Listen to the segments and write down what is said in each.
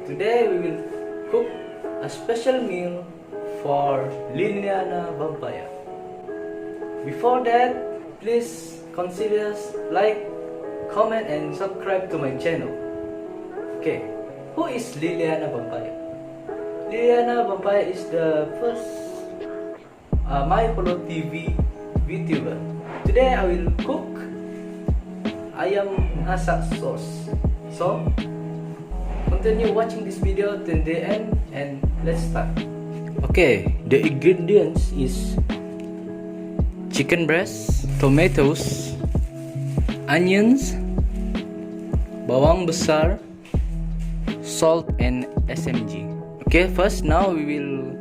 Today we will cook a special meal for Liliana Vampaia. Before that, please consider like, comment and subscribe to my channel. Okay, who is Liliana Vampaia? Liliana Vampaia is the first MyHolo TV VTuber. Today I will cook ayam masak sauce. So continue watching this video till the end and let's start. Okay, the ingredients is chicken breast, tomatoes, onions, bawang besar, salt and SMG. Okay, first now we will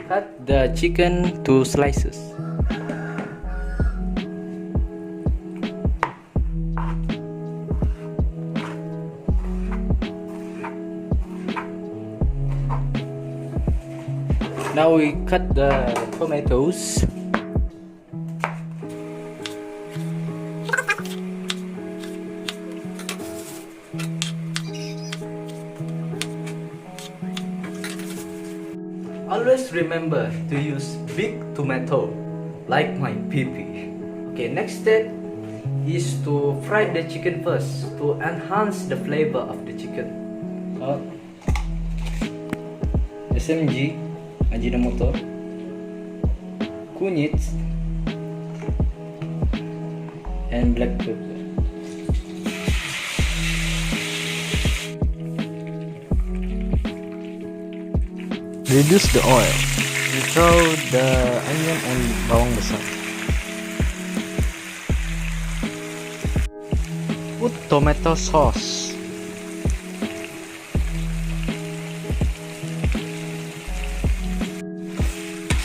cut the chicken to slices. Now we cut the tomatoes. Always remember to use big tomato, like my PP. Okay, next step is to fry the chicken first to enhance the flavor of the chicken. So, SMG, Ajinomoto, kunyit, and black pepper. Reduce the oil. We throw the onion and bawang besar. Put tomato sauce.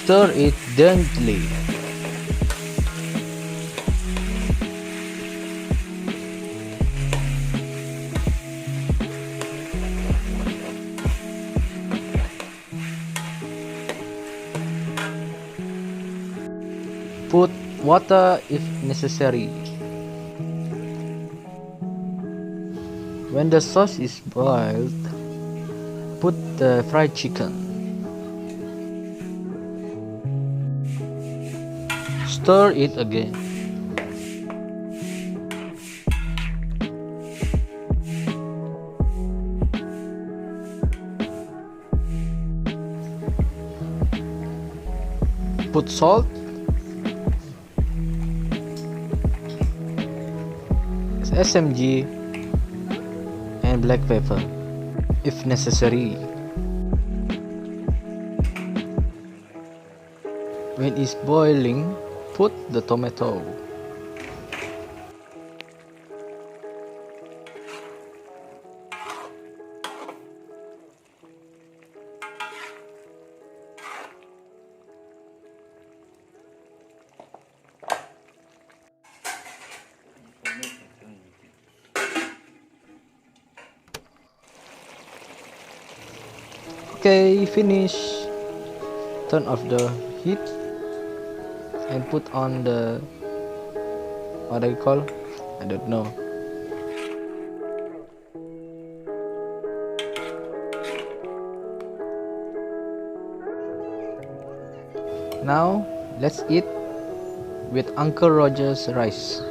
Stir it gently. Put water if necessary. When the sauce is boiled, put the fried chicken. Stir it again. Put salt, SMG and black pepper if necessary. When it's boiling, put the tomato. Okay, finish. Turn off the heat and put on the, what do you call? I don't know. Now let's eat with Uncle Roger's rice.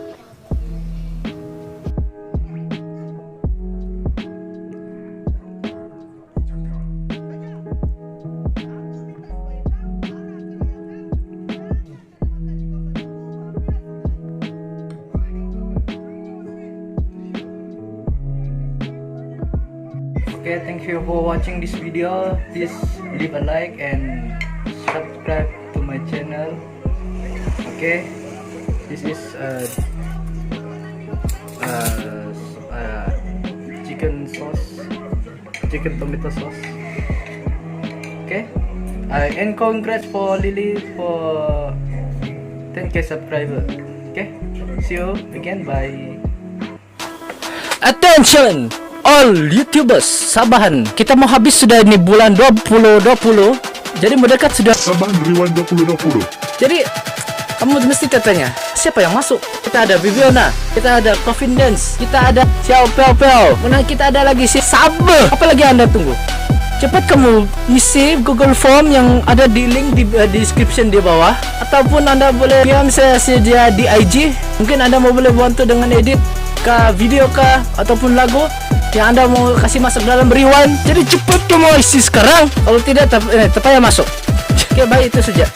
Okay, thank you for watching this video. Please leave a like and subscribe to my channel. Okay, this is chicken sauce, chicken tomato sauce. Okay, and congrats for Lily for 10k subscriber. Okay, see you again. Bye. Attention all YouTubers Sabahan, kita mau habis sudah ini bulan 2020. Jadi mendekat sudah Sabah Rewind 2020. Jadi kamu mesti katanya siapa yang masuk? Kita ada Viviana, kita ada Coffin Dance, kita ada Xiao Pel Pel, mana kita ada lagi si Sabah. Apa lagi Anda tunggu? Cepat kamu isi Google Form yang ada di link di description di bawah, ataupun Anda boleh DM saya sedia di IG. Mungkin Anda mau boleh bantu dengan edit ke video kah ataupun lagu yang Anda mau kasih masuk dalam rewind. Jadi cepat kamu isi sekarang. Kalau tidak tak payah masuk. Oke, baik, itu saja.